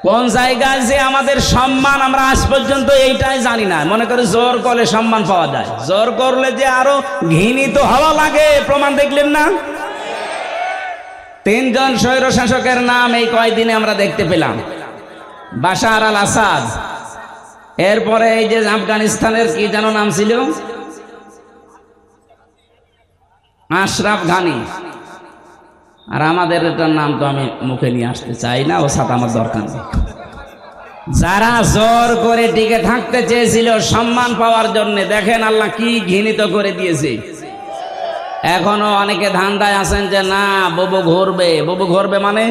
কোন জায়গায় যে আমাদের সম্মান আমরা আজ পর্যন্ত এইটাই জানি না। মনে করে জোর করলে সম্মান পাওয়া যায়, জোর করলে যে আরো ঘৃণিত হওয়া লাগে প্রমাণ দেখলেন না? তিনজন স্বৈর শাসকের নাম এই কয়দিনে আমরা দেখতে পেলাম। বাশার আল আসাদ, এরপরে এই যে আফগানিস্তানের কি যেন নাম ছিল, আশরাফ ঘানি, আর আমাদের এটার নাম তো আমি মুখে নিয়ে আসতে চাই না, ও সাথে আমার দরকার নেই। যারা জোর করে টিকে থাকতে চেয়েছিল সম্মান পাওয়ার জন্য, দেখেন আল্লাহ কি ঘৃণিত করে দিয়েছে। এখনো অনেকে ধান্দায় আছেন যে না বুবু ঘুরবে। বুবু ঘুরবে মানে?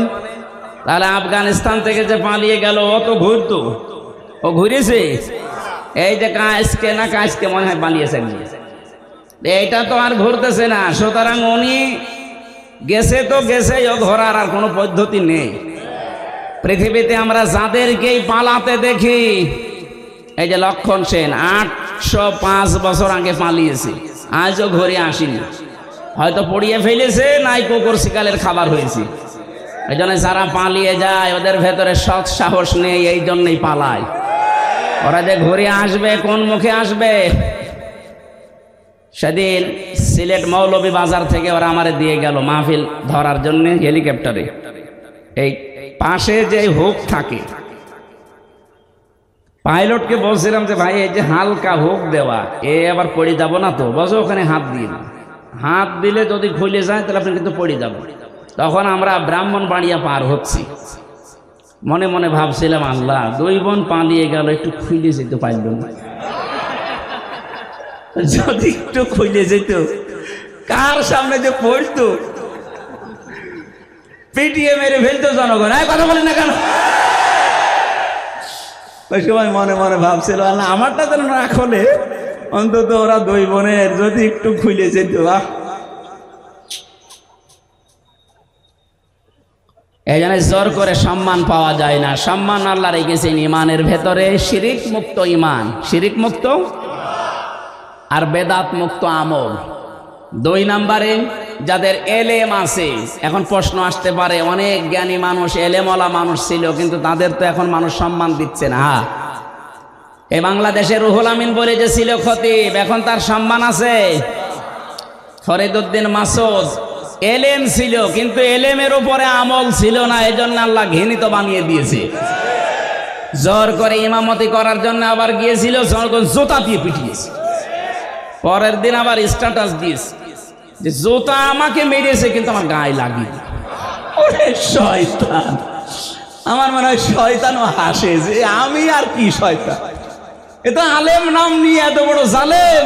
তাহলে আফগানিস্তান থেকে যে পালিয়ে গেল ও তো ঘুরতো, ও ঘুরেছে। এই যে কাজকে না কাজকে মনে হয় পালিয়েছেন, এইটা তো আর ঘুরতেছে না। সুতরাং উনি গেছে তো গেছে, ও ঘোরার আর কোনো পদ্ধতি নেই। পৃথিবীতে আমরা যাদেরকেই পালাতে দেখি, এই যে লক্ষণ সেন 805 বছর আগে পালিয়েছে, আজও ঘুরে আসেনি। হয়তো পড়িয়ে ফেলেছে, নাই কুকুর শিকালের খাবার হয়েছে। এই জন্য যারা পালিয়ে যায় ওদের ভেতরে সৎ সাহস নেই, এই জন্যই পালায়। ওরা যে ঘুরে আসবে কোন মুখে আসবে? সেদিন সিলেট মৌলভী বাজার থেকে ওরা আমারে দিয়ে গেল মাহফিল ধরার জন্য হেলিকপ্টারে। এই পাশে যে হুক থাকে, পাইলটকে বলছিলাম যে ভাই এই যে হালকা হুক দেওয়া, এ আবার পড়ে যাব না তো? বসে ওখানে হাত দিন, হাত দিলে যদি খুলে যায় তাহলে আপনি কিন্তু পড়ে যাব। তখন আমরা ব্রাহ্মণবাড়িয়া পার হচ্ছি, মনে মনে ভাবছিলাম আল্লাহ, 2 বোন পালিয়ে গেল, একটু খুলে যেতে পারল না। যদি একটু খুলে যেত, কার সামনে যে পড়তো, পিটিয়ে মেরে ফেলতো জনগণ। কথা বলি না কেন? ওই সময় মনে মনে ভাবছিল না আমারটা যেন না খোলে, অন্তত ওরা 2 বোনের যদি একটু খুলে যেত। এই জন্য জোর করে সম্মান পাওয়া যায় না। সম্মান আল্লাহ রেখেছেন ইমানের ভেতরে, শিরিক মুক্ত ইমান, শিরিক মুক্ত আর বেদাত মুক্ত আমল। 2 নম্বরে যাদের এলেম আছে। এখন প্রশ্ন আসতে পারে, অনেক জ্ঞানী মানুষ, এলেমওয়ালা মানুষ ছিল, কিন্তু তাদের তো এখন মানুষ সম্মান দিচ্ছে না। এই বাংলাদেশে রুহুল আমিন বলে যে ছিল খতিব, এখন তার সম্মান আছে? ফরিদউদ্দিন মাসুদ এলেম ছিল, কিন্তু এলেমের উপরে আমল ছিল না, এজন্য আল্লাহ ঘৃণিত বানিয়ে দিয়েছে। জোর করে ইমামতি করার জন্য আবার গিয়েছিল, জুতা দিয়ে পিটিয়েছে। পরের দিন আবার স্ট্যাটাস দিয়েছে যে জুতা আমাকে মেরেছে কিন্তু আমার গায়ে লাগেনি। ওরে শয়তান! আমার মনে হয় শয়তানও হাসে যে আমি আর কি শয়তান, এ তো আলেম নাম নিয়ে এত বড় জালেম।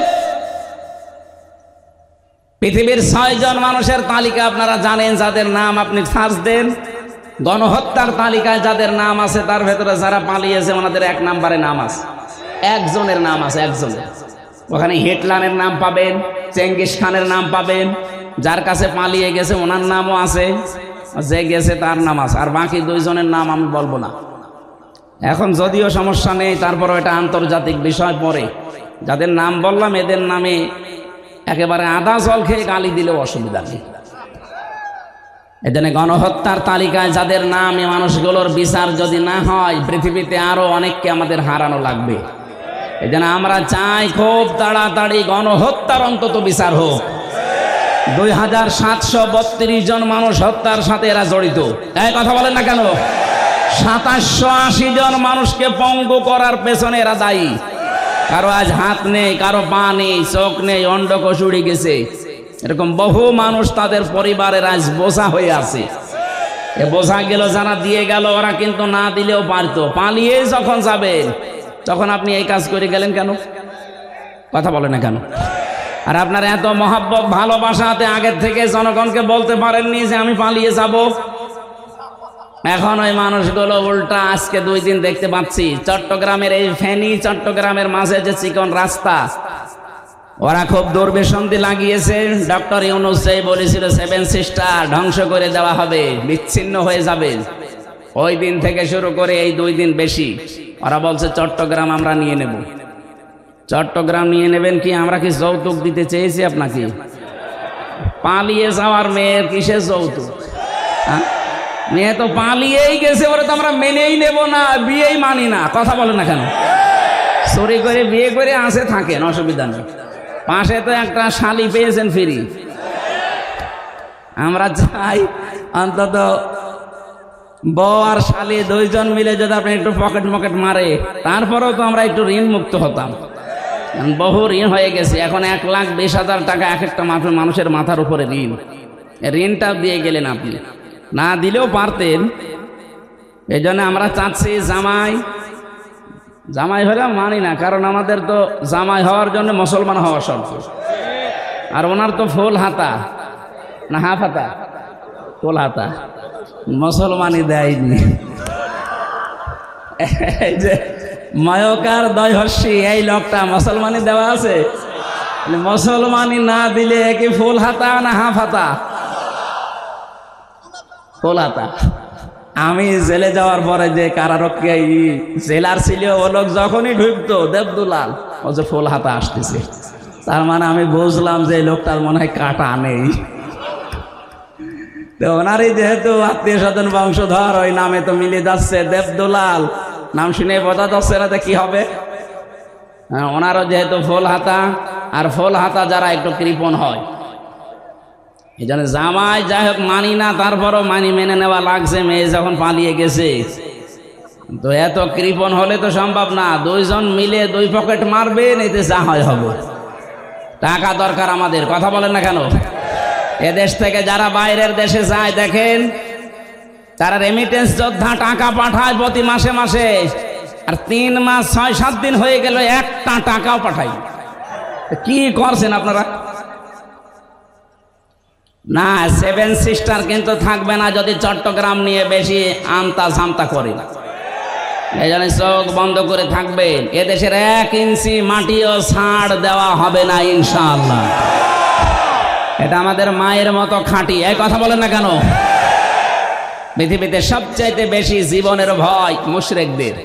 পৃথিবীর 6 জন মানুষের তালিকা আপনারা জানেন, যাদের নাম আপনি সার্চ দেন, গণহত্যার তালিকায় যাদের নাম আছে তার ভেতরে যারা পালিয়েছে ওনাদের 1 নম্বরে নাম আছে। একজনের নাম আছে, একজনের। ওখানে হিটলারের নাম পাবেন, চেঙ্গিস খানের নাম পাবেন, যার কাছে পালিয়ে গেছে ওনার নামও আছে, যে গেছে তার নাম আছে, আর বাকি 2 জনের নাম আমি বলবো না। এখন যদিও সমস্যা নেই, তারপরও এটা আন্তর্জাতিক বিষয়। পরে যাদের নাম বললাম এদের নামে একেবারে আদা জল খেয়ে গালি দিলেও অসুবিধা নেই। এজন্য গণহত্যার তালিকায় যাদের নাম, এই মানুষগুলোর বিচার যদি না হয়, পৃথিবীতে আরো অনেককে আমাদের হারানো লাগবে। এজন্য আমরা চাই খুব তাড়াতাড়ি গণহত্যার অন্তত বিচার হোক। 2732 জন মানুষ হত্যার সাথে এরা জড়িত। এই কথা বলেন না কেন? 2780 জন মানুষকে পঙ্গু করার পেছনে এরা দায়ী। কারো আজ হাত নেই, কারো পা নেই, চোখ নেই, অন্ডকোষ উড়ে গেছে। এরকম বহু মানুষ তাদের পরিবারের আজ বোঝা হয়ে আছে। এ বোঝা গেল যারা দিয়ে গেল, ওরা কিন্তু না দিলেও পারতো। পালিয়ে যখন যাবেন তখন আপনি এই কাজ করে গেলেন কেন? কথা বলে না কেন? আর আপনার এত মহাব্বত ভালোবাসাতে আগের থেকে জনগণকে বলতে পারেননি যে আমি পালিয়ে যাব। এখন ওই মানুষগুলো উল্টা আজকে 2 দিন দেখতে পাচ্ছি চট্টগ্রামের এই ফেনী চট্টগ্রামের মাঝে যে চিকন রাস্তা, ওরা খুব দুর্বিসন্ধি লাগিয়েছে। ডক্টর ইউনূস যেই বলেছিল 7 সিস্টার ধ্বংস করে দেওয়া হবে, বিচ্ছিন্ন হয়ে যাবে, ওই দিন থেকে শুরু করে এই 2 দিন বেশি ওরা বলছে চট্টগ্রাম আমরা নিয়ে নেব। চট্টগ্রাম নিয়ে নেবেন কি? আমরা কি যৌতুক দিতে চেয়েছি আপনাকে? পালিয়ে যাওয়ার মেয়ের কিসের যৌতুক? মেয়ে তো পালিয়েই গেছে, ওরা তো আমরা মেনেই নেব না, বিয়েই মানি না। কথা বলে না কেন? চুরি করে বিয়ে করে আসে থাকেন, অসুবিধা নেই। পাশে তো একটা শালি পেয়েছেন ফ্রি। আমরা চাই অন্তত বউ আর শালি দুইজন মিলে যদি আপনি একটু পকেট মকেট মারে, তারপরেও তো আমরা একটু ঋণ মুক্ত হতাম। বহু ঋণ হয়ে গেছে, এখন 1,20,000 টাকা এক একটা মানুষের মাথার উপরে ঋণ। ঋণটা দিয়ে গেলেন আপনি, না দিলেও পারতেন। এই জন্য আমরা চাচ্ছি জামাই হলে মানি না, কারণ আমাদের তো জামাই হওয়ার জন্য মুসলমান হওয়া শর্ত। আর ওনার তো ফুল হাতা না হাফ হাতা, ফুল হাতা, মুসলমানই দেয়নি। এই যে ময়কার দয়হর্ষি এই লোকটা মুসলমানি দেওয়া আছে, মুসলমানি না দিলে কি ফুল হাতা না হাফ হাতা? ফুল হাতা। আমি জেলে যাওয়ার পরে যে কারারক্ষী জেলার ছিল, ও লোক যখনই ঢুকতো দেবদুলাল ও যে ফুল হাতা আসতেছে, তার মানে আমি বুঝলাম যে এই লোকটার মনে হয় কাটা নেই। তো ওনারই যেহেতু আত্মীয় স্বজন বংশধর, ওই নামে তো মিলে যাচ্ছে দেবদুলাল, নাম শুনে বোঝা যাচ্ছে না কি হবে। ওনারও যেহেতু ফুল হাতা, আর ফুল হাতা যারা একটু কৃপণ হয়, এই জন্য জামাই যাই হোক মানি না, তারপরও মেনে নেওয়া লাগছে। মেয়ে যখন পালিয়ে গেছে, তো এত কৃপণ হলে তো সম্ভব না। দুইজন মিলে 2 পকেট মারবেন, এতে যা হয় হবে। টাকা দরকার আমাদের, কথা বলেন না কেন? এদেশ থেকে যারা বাইরের দেশে যায় দেখেন, তারা রেমিটেন্স যোদ্ধা টাকা পাঠায় প্রতি মাসে মাসে, আর 3 মাস 6-7 দিন হয়ে গেল একটা টাকাও পাঠায়। কি করছেন আপনারা? না, 7 সিস্টার কিন্তু থাকবে না যদি চট্টগ্রাম নিয়ে বেশি আমতা ঝামতা করে। এই জন্য চোখ বন্ধ করে থাকবেন। এদেশের 1 ইঞ্চি মাটিও ছাড় দেওয়া হবে না ইনশাআল্লাহ। এটা আমাদের মায়ের মতো খাঁটি। এই কথা বলেন না কেন? পৃথিবীতে সবচাইতে বেশি জীবনের ভয় মুশরিকদের।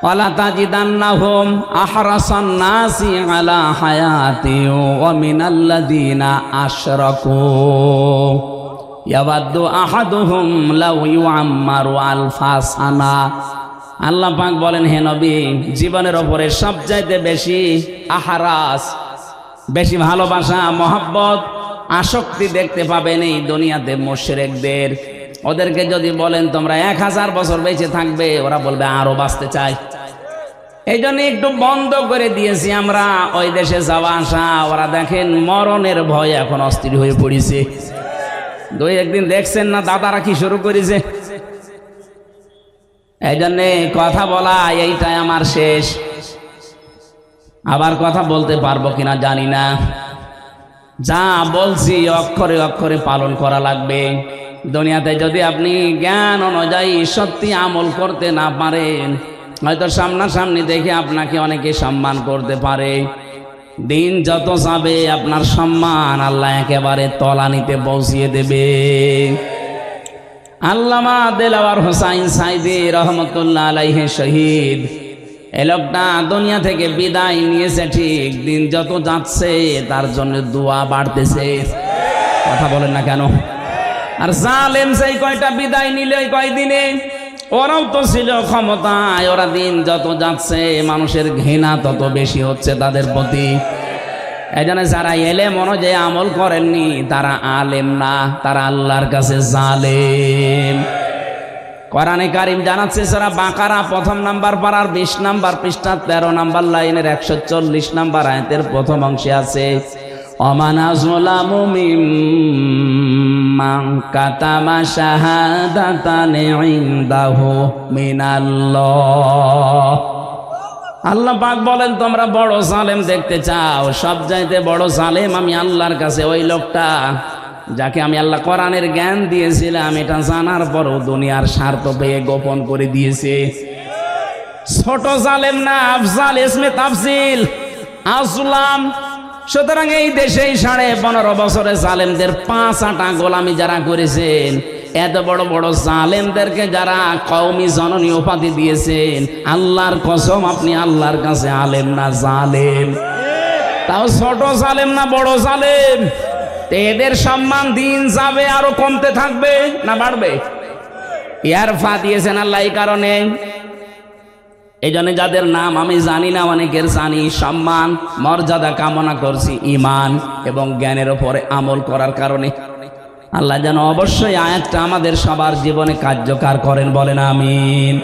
ওয়ালা তাজিদান্নাহুম আহরাসান নাসি আলা হায়াতি ওয়া মিনাল্লাযিনা আশরাকু ইয়াওয়াদ্দু আহাদুহুম লাউ ইউআম্মারু আলফা সানা। আল্লাহ পাক বলেন, হে নবী, জীবনের ওপরে সবচাইতে বেশি আহরাস, বেশি ভালোবাসা, মহব্বত, আসক্তি দেখতে পাবেন এই দুনিয়াতে মুশরিকদের। ওদেরকে যদি বলেন তোমরা 1000 বছর বেঁচে থাকবে, ওরা বলবে আরো বাঁচতে চাই। এই জন্য একটু বন্ধ করে দিয়েছি আমরা ওই দেশে যাওয়া আসা। ওরা দেখেন মরণের ভয়ে এখন অস্থির হয়ে পড়েছে। 2-1 দিন দেখছেন না দাদারা কি শুরু করেছে। এই জন্যে কথা বলা এইটাই আমার শেষ। আবার কথা বলতে পারবো কিনা জানি না। যা বলছি অক্ষরে অক্ষরে পালন করা লাগবে। দুনিয়াতে যদি আপনি জ্ঞান অনুযায়ী সত্যি আমল করতে না পারেন, হয়তো সামনাসামনি দেখে আপনাকে অনেকে সম্মান করতে পারে। দিন যত যাবে আপনার সম্মান আল্লাহ একেবারে তলানিতে পৌঁছিয়ে দেবে। আল্লামা দেলাওয়ার হোসাইন সাইদি রহমতুল্লাহ আলাইহি শহীদ, এই লোকটা দুনিয়া থেকে বিদায় নিয়েছে ঠিক। দিন যত যাচ্ছে তার জন্য দোয়া বাড়তেছে। কথা বলেন না কেন? আর জালেম সেই কয়টা বিদায় নিলে ওই কয়দিনে, ওরাও তো ছিল ক্ষমতায়। ওরা দিন যত যাচ্ছে মানুষের ঘৃণা তত বেশি হচ্ছে তাদের প্রতি। এই জন্য যারা এলেম অনুযায়ী আমল করেননি তারা আলেম না, তারা আল্লাহর কাছে জালেম। কোরআনে কারীম জানাচ্ছে সূরা বাকারা 1 নাম্বার পারার 20 নাম্বার পৃষ্ঠা 13 নাম্বার লাইনের 140 নাম্বার আয়াতের প্রথম অংশে আছে, ওমান আযলামু মিম্মান কাতামা শাহাদাতান ইনদাহু মিনাল্লাহ। আল্লাহ পাক বলেন, তোমরা বড় জালেম দেখতে চাও? সবচাইতে বড় জালেম আমি আল্লাহর কাছে ওই লোকটা যাকে আমি আল্লাহ কোরআনের জ্ঞান দিয়েছিলাম, এটা জানার পরও দুনিয়ার স্বার্থ পেয়ে গোপন করে দিয়েছে। ছোট জালেম না, আফজাল ইসমে তাফজিল, আসলাম। সুতরাং এই দেশেই 15.5 বছরে জালেমদের 5 আটা গোলামি যারা করেছেন, এত বড় বড় জালেমদেরকে যারা কওমি জননী উপাধি দিয়েছেন, আল্লাহর কসম আপনি আল্লাহর কাছে আলেম না জালেম। তাও ছোট জালেম না বড় জালেম? তো এদের সম্মান দিন যাবে আরো কমতে থাকবে না বাড়বে? ইয়ারফা দিয়েছেন আল্লাহ এই কারণে। এই জন্য যাদের নাম আমি জানি না, অনেকের জানি, সম্মান মর্যাদা কামনা করছি ঈমান এবং জ্ঞানের উপরে আমল করার কারণে। আল্লাহ যেন অবশ্যই আয়াতটা আমাদের সবার জীবনে কার্যকর করেন, বলেন আমিন।